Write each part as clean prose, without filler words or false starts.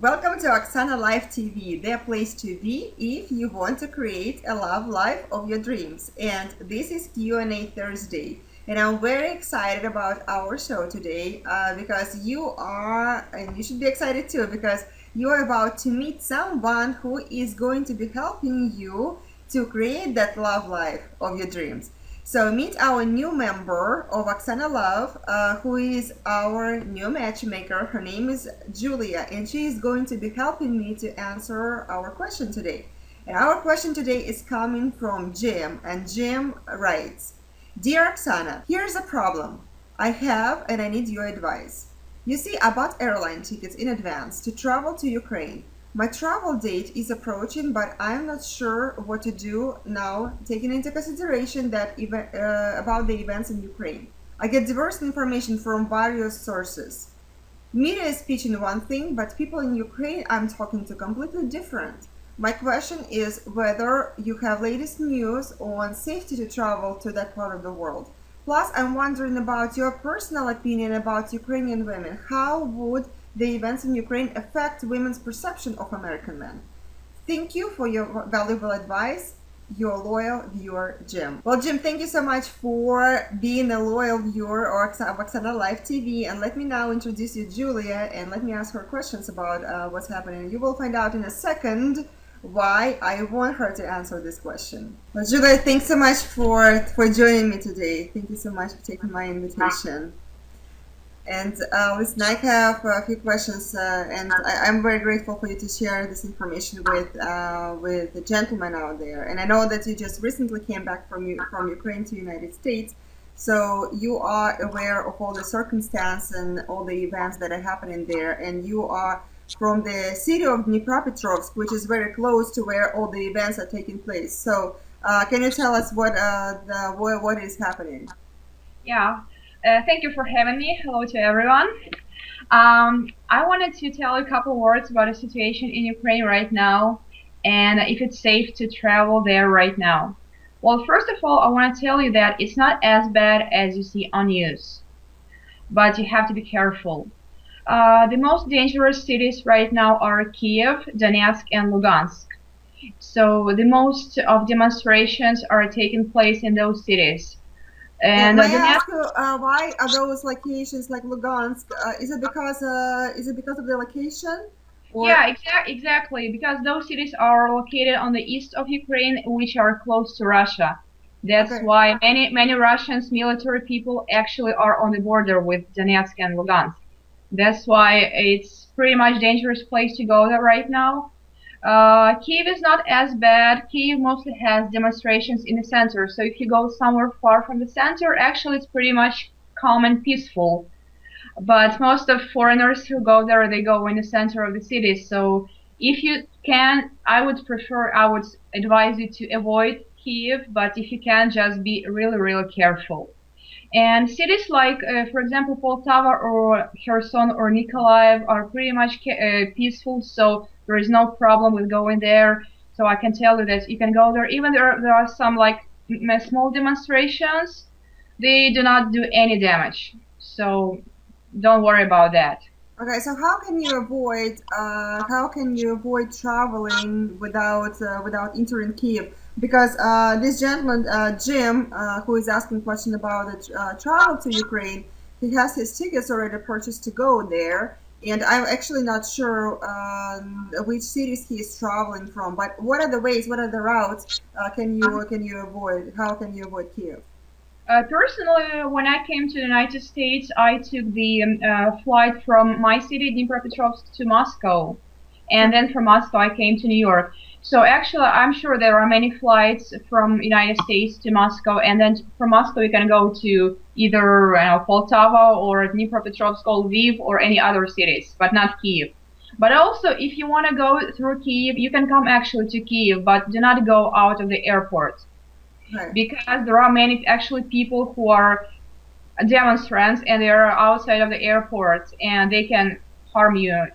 Welcome to Oksana Live TV, the place to be if you want to create a love life of your dreams. And this is Q&A Thursday. And I'm very excited about our show today because you are, and you should be excited too, because you are about to meet someone who is going to be helping you to create that love life of your dreams. So meet our new member of Oksana Love, who is our new matchmaker. Her name is Julia, and she is going to be helping me to answer our question today. And our question today is coming from Jim, and Jim writes, "Dear Oksana, here's a problem I have and I need your advice. You see, I bought airline tickets in advance to travel to Ukraine. My travel date is approaching, but I'm not sure what to do now, taking into consideration that about the events in Ukraine. I get diverse information from various sources. Media is pitching one thing, but people in Ukraine I'm talking to completely different. My question is whether you have latest news on safety to travel to that part of the world. Plus, I'm wondering about your personal opinion about Ukrainian women. How would the events in Ukraine affect women's perception of American men? Thank you for your valuable advice. Your loyal viewer, Jim." Well, Jim, thank you so much for being a loyal viewer of Oksana Live TV. And let me now introduce you Julia, and let me ask her questions about what's happening. You will find out in a second why I want her to answer this question. Well, Julia, thanks so much for joining me today. Thank you so much for taking my invitation. And listen, I have a few questions, and I'm very grateful for you to share this information with the gentlemen out there. And I know that you just recently came back from Ukraine to the United States, so you are aware of all the circumstance and all the events that are happening there. And you are from the city of Dnepropetrovsk, which is very close to where all the events are taking place. So can you tell us what is happening? Yeah. Thank you for having me. Hello to everyone. I wanted to tell a couple words about the situation in Ukraine right now and if it's safe to travel there right now. Well, first of all, I want to tell you that it's not as bad as you see on news, but you have to be careful. The most dangerous cities right now are Kiev, Donetsk, and Lugansk. So the most of demonstrations are taking place in those cities. And may I ask you, why are those locations like Lugansk? Is it because of the location? Or? Yeah, exactly. Because those cities are located on the east of Ukraine, which are close to Russia. That's why many Russians military people actually are on the border with Donetsk and Lugansk. That's why it's pretty much dangerous place to go there right now. Kiev is not as bad. Kiev mostly has demonstrations in the center, so if you go somewhere far from the center, actually it's pretty much calm and peaceful. But most of foreigners who go there, they go in the center of the city. So if you can, I would advise you to avoid Kiev, but if you can, just be really, really careful. And cities like, for example, Poltava or Kherson or Nikolaev are pretty much peaceful, so there is no problem with going there. So I can tell you that you can go there. Even there are some like small demonstrations, they do not do any damage. So don't worry about that. Okay, so how can you avoid traveling without entering Kiev? Because this gentleman, Jim, who is asking a question about the travel to Ukraine, he has his tickets already purchased to go there, and I'm actually not sure which cities he is traveling from. But what are the ways? What are the routes? Can you avoid? How can you avoid Kiev? Personally, when I came to the United States, I took the flight from my city, Dnepropetrovsk, to Moscow, and then from Moscow I came to New York. So actually, I'm sure there are many flights from United States to Moscow, and then from Moscow you can go to either Poltava or Dnepropetrovsk or Lviv or any other cities, but not Kiev. But also, if you want to go through Kiev, you can come actually to Kiev, but do not go out of the airport. Right. Because there are many actually people who are demonstrants and they are outside of the airport and they can harm you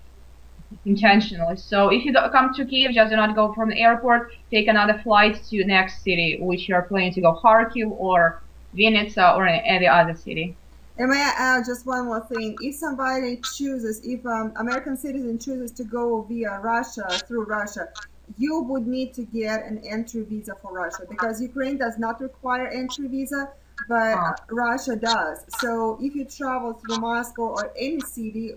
intentionally. So if you come to Kiev, just do not go from the airport, take another flight to next city, which you are planning to go Kharkiv or Vinnytsia or any other city. And may I add just one more thing? If somebody chooses, if American citizen chooses to go via Russia, through Russia, you would need to get an entry visa for Russia because Ukraine does not require entry visa, but Oh, Russia does. So if you travel through Moscow or any city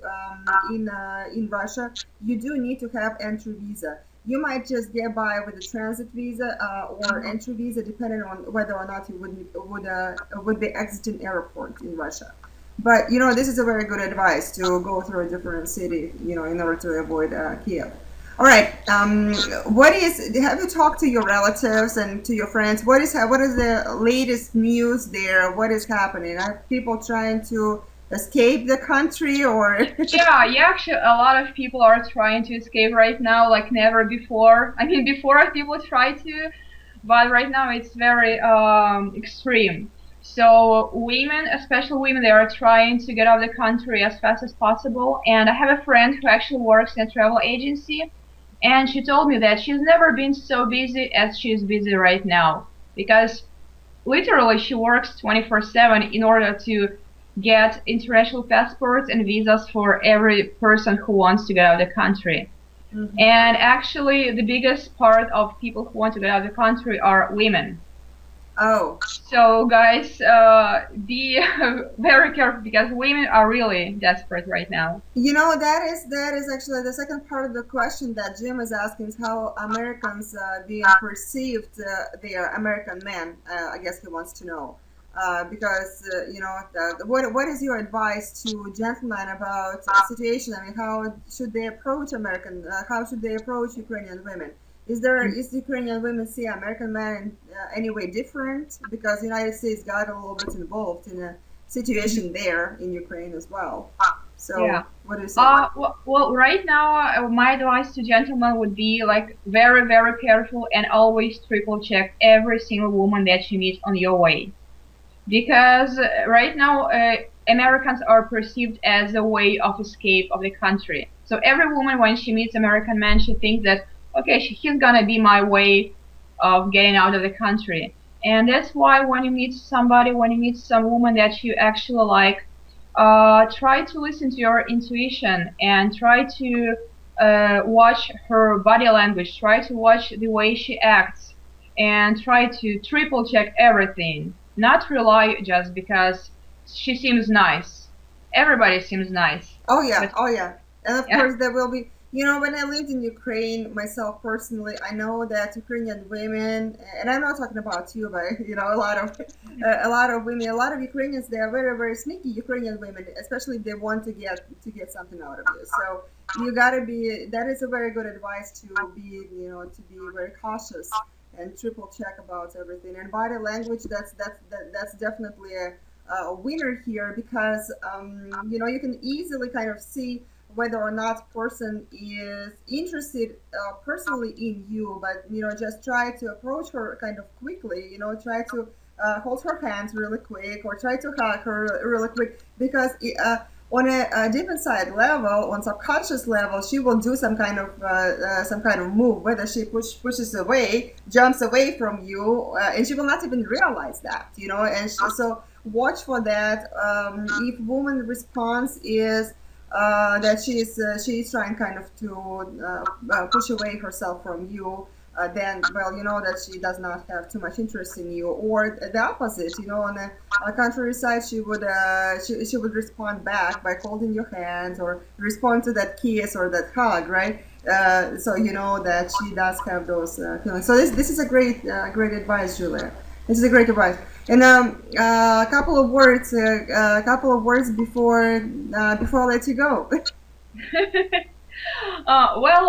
in Russia, you do need to have entry visa. You might just get by with a transit visa or entry visa, depending on whether or not you would be exiting airport in Russia. But this is a very good advice to go through a different city, in order to avoid Kiev. All right. Have you talked to your relatives and to your friends? What is the latest news there? What is happening? Are people trying to escape the country or? yeah, yeah, actually, a lot of people are trying to escape right now, like never before. I mean, before people try to, but right now it's very extreme. So women, especially women, they are trying to get out of the country as fast as possible. And I have a friend who actually works in a travel agency, and she told me that she's never been so busy as she's busy right now because literally she works 24/7 in order to get international passports and visas for every person who wants to get out of the country. Mhm. And actually, the biggest part of people who want to get out of the country are women. Oh, So, guys, be very careful because women are really desperate right now. that is actually the second part of the question that Jim is asking is how Americans being perceived, their American men. I guess he wants to know. Because what is your advice to gentlemen about the situation? I mean, how should they approach How should they approach Ukrainian women? Is Ukrainian women see American men any way different? Because the United States got a little bit involved in a situation there in Ukraine as well. Yeah. So what do you say? Well, right now, my advice to gentlemen would be like very, very careful and always triple check every single woman that you meet on your way. Because right now Americans are perceived as a way of escape of the country. So every woman, when she meets American man, she thinks that okay, he's gonna be my way of getting out of the country. And that's why when you meet somebody, when you meet some woman that you actually like, try to listen to your intuition and try to watch her body language, try to watch the way she acts, and try to triple check everything. Not rely just because she seems nice. Everybody seems nice, Oh yeah, but oh yeah, and of yeah, course there will be. When I lived in Ukraine myself personally, I know that Ukrainian women, and I'm not talking about you, but a lot of women, a lot of Ukrainians, they are very, very sneaky Ukrainian women, especially if they want to get something out of you. So you gotta be. That is a very good advice to be very cautious and triple check about everything. And body language, that's definitely a winner here because you can easily kind of see whether or not person is interested personally in you, but just try to approach her kind of quickly, try to hold her hands really quick or try to hug her really quick because on a deep inside level, on subconscious level, she will do some kind of move, whether she pushes away, jumps away from you, and she will not even realize that, so watch for that. If woman response is that she is trying kind of to push away herself from you, then well you know that she does not have too much interest in you, or the opposite. On the contrary side, she would respond back by holding your hands or respond to that kiss or that hug, right? So you know that she does have those feelings. So this is a great advice, Julia. This is a great advice. And a couple of words before I let you go. well,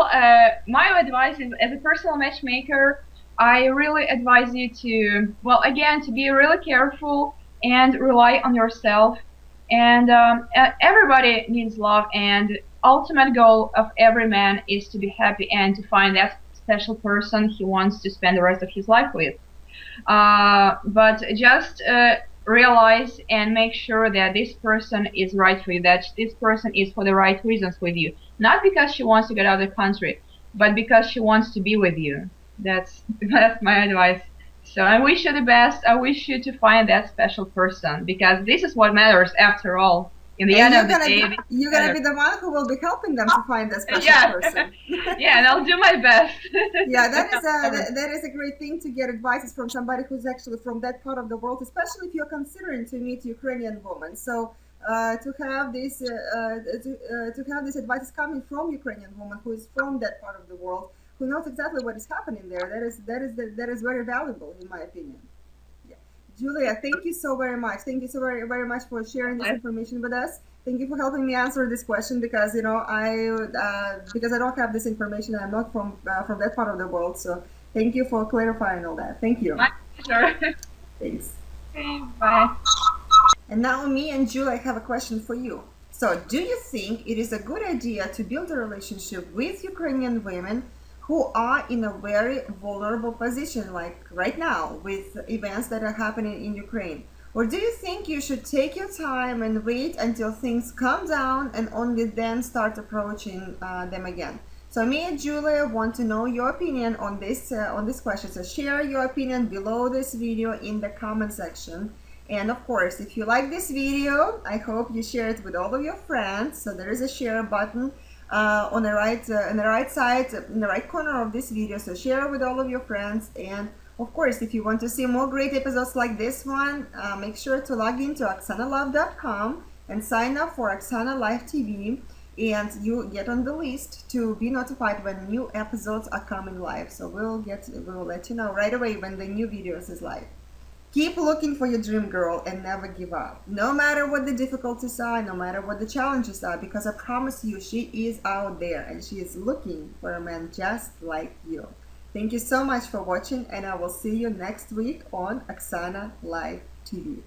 my advice is as a personal matchmaker, I really advise you to, well, again, to be really careful and rely on yourself. And everybody needs love, and ultimate goal of every man is to be happy and to find that special person he wants to spend the rest of his life with. But just realize and make sure that this person is right for you, that this person is for the right reasons with you. Not because she wants to get out of the country, but because she wants to be with you. That's that's my advice So I wish you the best. I wish you to find that special person, because this is what matters after all. In the And end of the day, this you're gonna matters. be the one who will be helping them to find that special Yeah, person. yeah, and I'll do my best. Yeah, that is a great thing to get advices from somebody who's actually from that part of the world, especially if you're considering to meet Ukrainian women. So to have this advice coming from Ukrainian woman who is from that part of the world, who knows exactly what is happening there, that is very valuable in my opinion. Yeah. Julia, thank you so very much. Thank you so very much for sharing this information with us. Thank you for helping me answer this question because because I don't have this information. I'm not from that part of the world. So thank you for clarifying all that. Thank you. My pleasure. Thanks. Okay, bye. And now me and Julia have a question for you. So do you think it is a good idea to build a relationship with Ukrainian women who are in a very vulnerable position, like right now with events that are happening in Ukraine? Or do you think you should take your time and wait until things calm down and only then start approaching them again? So me and Julia want to know your opinion on this question. So share your opinion below this video in the comment section. And of course, if you like this video, I hope you share it with all of your friends. So there is a share button on the right side, in the right corner of this video. So share with all of your friends. And of course, if you want to see more great episodes like this one, make sure to log into OksanaLove.com and sign up for Oksana Live TV. And you get on the list to be notified when new episodes are coming live. So we'll let you know right away when the new videos is live. Keep looking for your dream girl and never give up. No matter what the difficulties are, no matter what the challenges are, because I promise you, she is out there and she is looking for a man just like you. Thank you so much for watching, and I will see you next week on Oksana Live TV.